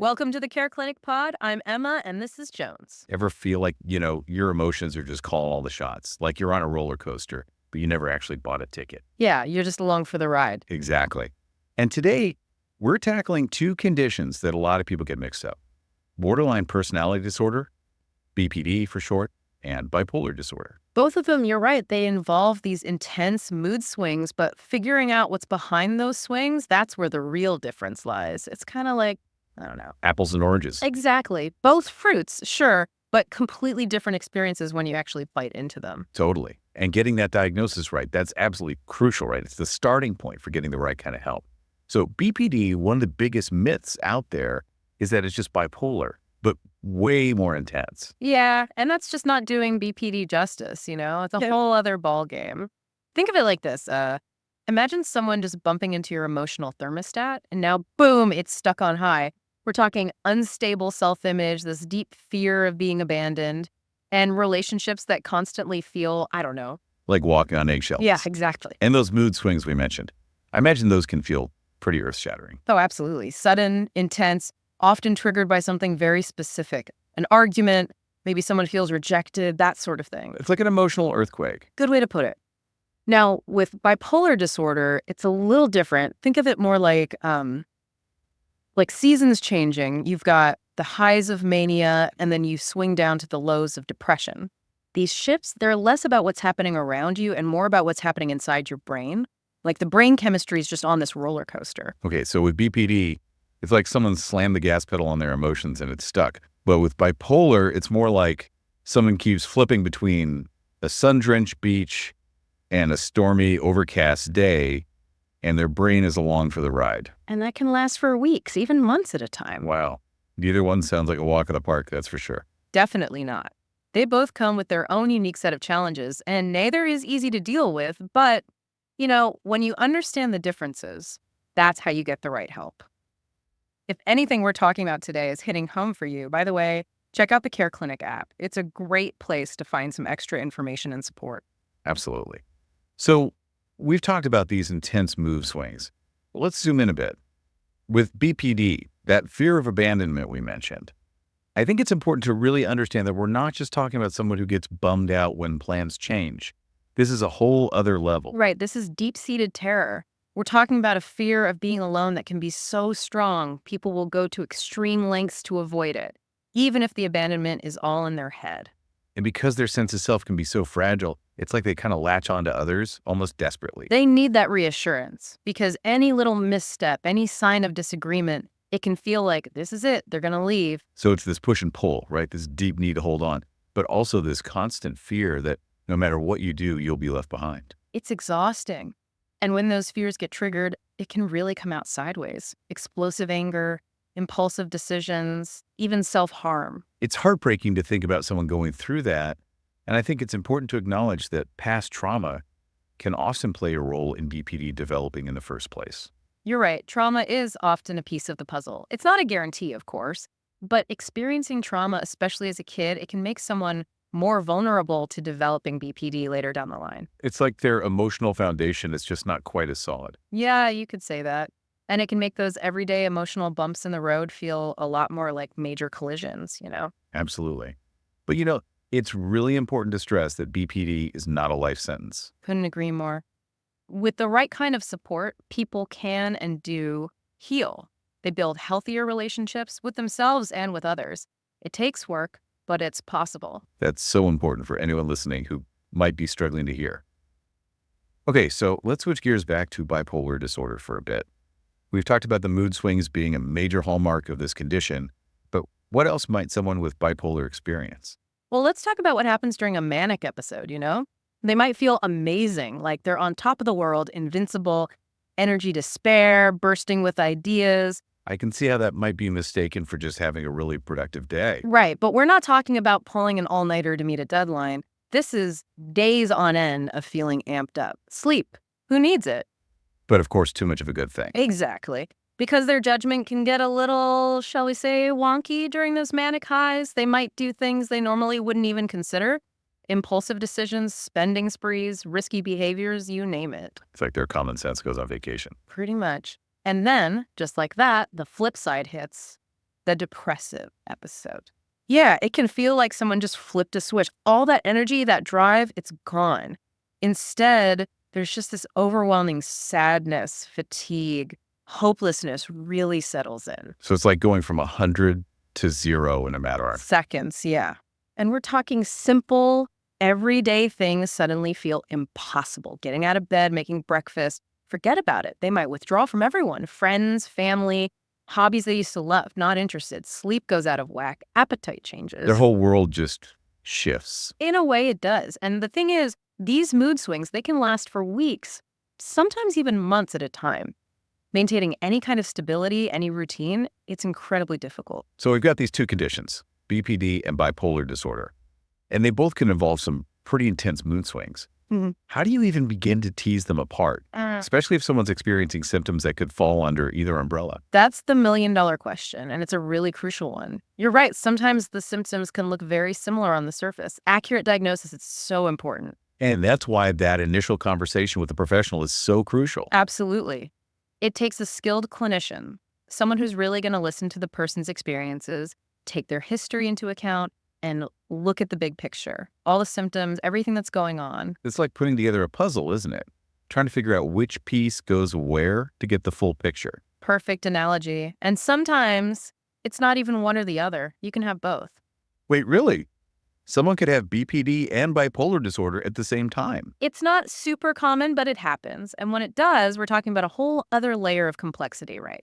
Welcome to the CareClinic Pod. I'm Emma, and this is Jones. Ever feel like, your emotions are just calling all the shots, like you're on a roller coaster, but you never actually bought a ticket? Yeah, you're just along for the ride. Exactly. And today, we're tackling two conditions that a lot of people get mixed up: borderline personality disorder, BPD for short, and bipolar disorder. Both of them, you're right, they involve these intense mood swings, but figuring out what's behind those swings, that's where the real difference lies. It's kind of like, I don't know. Apples and oranges. Exactly. Both fruits, sure, but completely different experiences when you actually bite into them. Totally. And getting that diagnosis right, that's absolutely crucial, right? It's the starting point for getting the right kind of help. So BPD, one of the biggest myths out there is that it's just bipolar, but way more intense. Yeah, and that's just not doing BPD justice, It's a whole other ball game. Think of it like this. Imagine someone just bumping into your emotional thermostat, and now, boom, it's stuck on high. We're talking unstable self-image, this deep fear of being abandoned, and relationships that constantly feel, I don't know. Like walking on eggshells. Yeah, exactly. And those mood swings we mentioned, I imagine those can feel pretty earth-shattering. Oh, absolutely. Sudden, intense, often triggered by something very specific. An argument, maybe someone feels rejected, that sort of thing. It's like an emotional earthquake. Good way to put it. Now, with bipolar disorder, it's a little different. Think of it more like seasons changing. You've got the highs of mania, and then you swing down to the lows of depression. These shifts, they're less about what's happening around you and more about what's happening inside your brain. Like the brain chemistry is just on this roller coaster. Okay, so with BPD, it's like someone slammed the gas pedal on their emotions and it's stuck. But with bipolar, it's more like someone keeps flipping between a sun-drenched beach and a stormy, overcast day, and their brain is along for the ride. And that can last for weeks, even months at a time. Wow. Neither one sounds like a walk in the park, that's for sure. Definitely not. They both come with their own unique set of challenges, and neither is easy to deal with. But, when you understand the differences, that's how you get the right help. If anything we're talking about today is hitting home for you, by the way, check out the CareClinic app. It's a great place to find some extra information and support. Absolutely. So we've talked about these intense mood swings. Let's zoom in a bit. With BPD, that fear of abandonment we mentioned, I think it's important to really understand that we're not just talking about someone who gets bummed out when plans change. This is a whole other level. Right. This is deep-seated terror. We're talking about a fear of being alone that can be so strong, people will go to extreme lengths to avoid it, even if the abandonment is all in their head. And because their sense of self can be so fragile, it's like they kind of latch on to others almost desperately. They need that reassurance because any little misstep, any sign of disagreement, it can feel like this is it, they're going to leave. So it's this push and pull, right? This deep need to hold on, but also this constant fear that no matter what you do, you'll be left behind. It's exhausting. And when those fears get triggered, it can really come out sideways. Explosive anger, impulsive decisions, even self-harm. It's heartbreaking to think about someone going through that. And I think it's important to acknowledge that past trauma can often play a role in BPD developing in the first place. You're right. Trauma is often a piece of the puzzle. It's not a guarantee, of course, but experiencing trauma, especially as a kid, it can make someone more vulnerable to developing BPD later down the line. It's like their emotional foundation is just not quite as solid. Yeah, you could say that. And it can make those everyday emotional bumps in the road feel a lot more like major collisions, Absolutely. But it's really important to stress that BPD is not a life sentence. Couldn't agree more. With the right kind of support, people can and do heal. They build healthier relationships with themselves and with others. It takes work, but it's possible. That's so important for anyone listening who might be struggling to hear. Okay, so let's switch gears back to bipolar disorder for a bit. We've talked about the mood swings being a major hallmark of this condition, but what else might someone with bipolar experience? Well, let's talk about what happens during a manic episode, They might feel amazing, like they're on top of the world, invincible, energy to spare, bursting with ideas. I can see how that might be mistaken for just having a really productive day. Right, but we're not talking about pulling an all-nighter to meet a deadline. This is days on end of feeling amped up. Sleep. Who needs it? But of course, too much of a good thing. Exactly. Because their judgment can get a little, shall we say, wonky during those manic highs. They might do things they normally wouldn't even consider. Impulsive decisions, spending sprees, risky behaviors, you name it. It's like their common sense goes on vacation. Pretty much. And then, just like that, the flip side hits. the depressive episode. Yeah, it can feel like someone just flipped a switch. All that energy, that drive, it's gone. Instead, there's just this overwhelming sadness, fatigue, hopelessness really settles in. So it's like going from 100 to 0 in a matter of Seconds, yeah. And we're talking simple, everyday things suddenly feel impossible. Getting out of bed, making breakfast, forget about it. They might withdraw from everyone, friends, family, hobbies they used to love, not interested. Sleep goes out of whack, appetite changes. their whole world just shifts. In a way, it does. And the thing is, these mood swings, they can last for weeks, sometimes even months at a time. Maintaining any kind of stability, any routine, it's incredibly difficult. So we've got these two conditions, BPD and bipolar disorder, and they both can involve some pretty intense mood swings. Mhm. How do you even begin to tease them apart, especially if someone's experiencing symptoms that could fall under either umbrella? That's the million-dollar question, and it's a really crucial one. You're right, sometimes the symptoms can look very similar on the surface. Accurate diagnosis is so important. And that's why that initial conversation with the professional is so crucial. Absolutely. It takes a skilled clinician, someone who's really going to listen to the person's experiences, take their history into account, and look at the big picture, all the symptoms, everything that's going on. It's like putting together a puzzle, isn't it? Trying to figure out which piece goes where to get the full picture. Perfect analogy. And sometimes it's not even one or the other. You can have both. Wait, really? Someone could have BPD and bipolar disorder at the same time. It's not super common, but it happens. And when it does, we're talking about a whole other layer of complexity, right?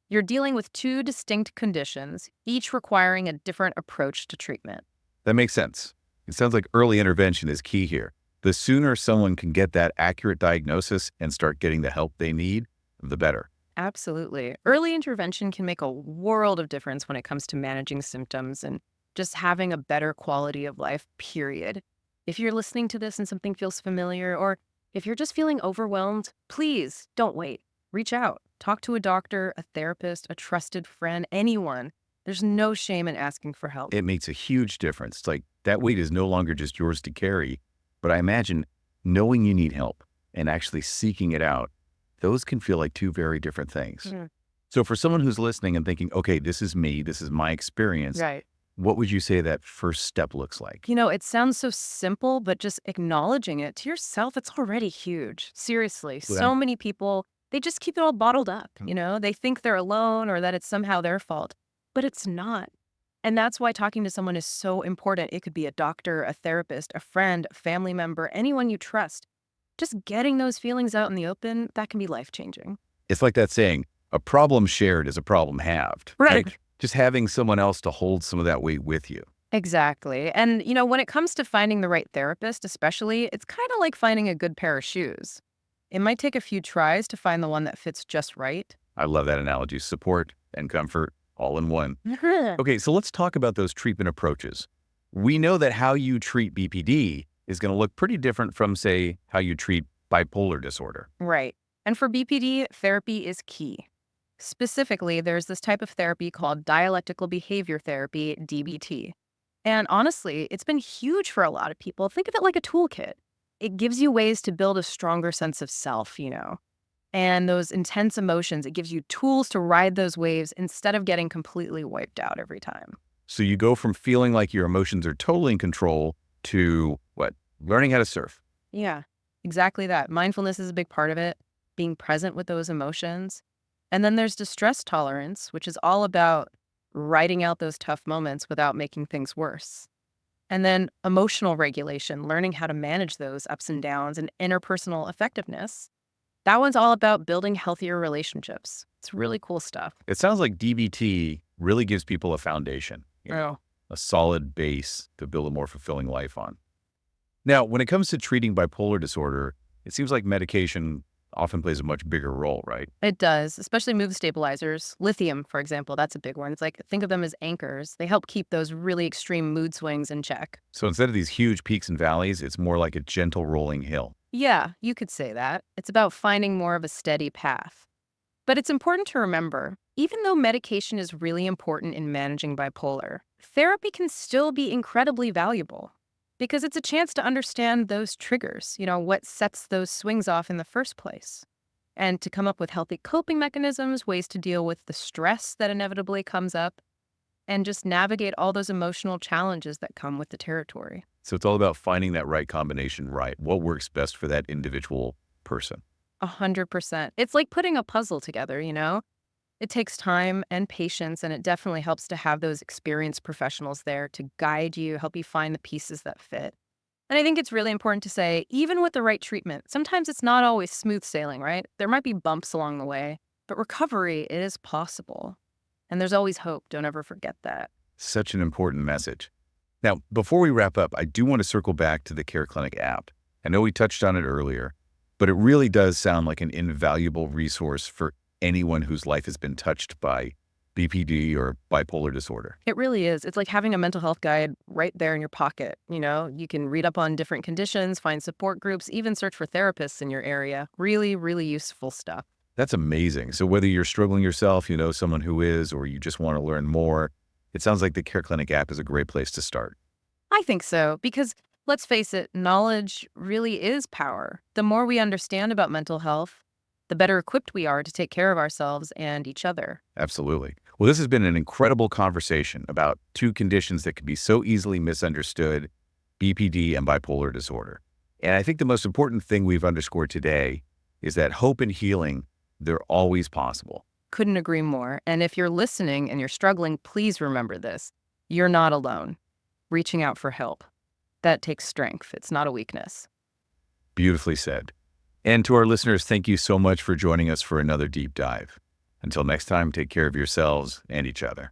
You're dealing with two distinct conditions, each requiring a different approach to treatment. That makes sense. It sounds like early intervention is key here. The sooner someone can get that accurate diagnosis and start getting the help they need, the better. Absolutely. Early intervention can make a world of difference when it comes to managing symptoms and just having a better quality of life, period. If you're listening to this and something feels familiar, or if you're just feeling overwhelmed, please don't wait. Reach out. Talk to a doctor, a therapist, a trusted friend, anyone. There's no shame in asking for help. It makes a huge difference. It's like that weight is no longer just yours to carry. But I imagine knowing you need help and actually seeking it out, those can feel like two very different things. Mhm. So for someone who's listening and thinking, okay, this is me, this is my experience, Right. what would you say that first step looks like? You know, it sounds so simple, but just acknowledging it to yourself, it's already huge. Seriously, Well, so many people, they just keep it all bottled up. Mm. They think they're alone or that it's somehow their fault, but it's not. And that's why talking to someone is so important. It could be a doctor, a therapist, a friend, a family member, anyone you trust. Just getting those feelings out in the open, that can be life-changing. It's like that saying, a problem shared is a problem halved. Right. Just having someone else to hold some of that weight with you. Exactly. And, when it comes to finding the right therapist, especially, it's kind of like finding a good pair of shoes. It might take a few tries to find the one that fits just right. I love that analogy. Support and comfort all in one. Okay, so let's talk about those treatment approaches. We know that how you treat BPD is going to look pretty different from, say, how you treat bipolar disorder. Right. And for BPD, therapy is key. Specifically, there's this type of therapy called Dialectical Behavior Therapy, DBT. And honestly, it's been huge for a lot of people. Think of it like a toolkit. It gives you ways to build a stronger sense of self. And those intense emotions, it gives you tools to ride those waves instead of getting completely wiped out every time. So you go from feeling like your emotions are totally in control to what? Learning how to surf. Yeah, exactly that. Mindfulness is a big part of it, being present with those emotions. And then there's distress tolerance, which is all about writing out those tough moments without making things worse. And then emotional regulation, learning how to manage those ups and downs, and interpersonal effectiveness. That one's all about building healthier relationships. It's really cool stuff. It sounds like DBT really gives people a foundation, Oh. a solid base to build a more fulfilling life on. Now, when it comes to treating bipolar disorder, it seems like medication often plays a much bigger role, right? It does, especially mood stabilizers. Lithium, for example, that's a big one. It's like, think of them as anchors. They help keep those really extreme mood swings in check. So instead of these huge peaks and valleys, it's more like a gentle rolling hill. Yeah, you could say that. It's about finding more of a steady path. But it's important to remember, even though medication is really important in managing bipolar, therapy can still be incredibly valuable because it's a chance to understand those triggers, what sets those swings off in the first place, and to come up with healthy coping mechanisms, ways to deal with the stress that inevitably comes up. and just navigate all those emotional challenges that come with the territory. So it's all about finding that right combination, right? What works best for that individual person. 100%. It's like putting a puzzle together, you know? It takes time and patience, and it definitely helps to have those experienced professionals there to guide you, help you find the pieces that fit. And I think it's really important to say, even with the right treatment, sometimes it's not always smooth sailing, right? There might be bumps along the way, but recovery is possible. And there's always hope. Don't ever forget that. Such an important message. Now, before we wrap up, I do want to circle back to the CareClinic app. I know we touched on it earlier, but it really does sound like an invaluable resource for anyone whose life has been touched by BPD or bipolar disorder. It really is. It's like having a mental health guide right there in your pocket. You know, you can read up on different conditions, find support groups, even search for therapists in your area. Really, really useful stuff. That's amazing. So whether you're struggling yourself, you know someone who is, or you just want to learn more, it sounds like the CareClinic app is a great place to start. I think so, because let's face it, knowledge really is power. The more we understand about mental health, the better equipped we are to take care of ourselves and each other. Absolutely. Well, this has been an incredible conversation about two conditions that can be so easily misunderstood, BPD and bipolar disorder. And I think the most important thing we've underscored today is that hope and healing, they're always possible. Couldn't agree more. And if you're listening and you're struggling, please remember this. You're not alone. Reaching out for help. That takes strength. It's not a weakness. Beautifully said. And to our listeners, thank you so much for joining us for another deep dive. Until next time, take care of yourselves and each other.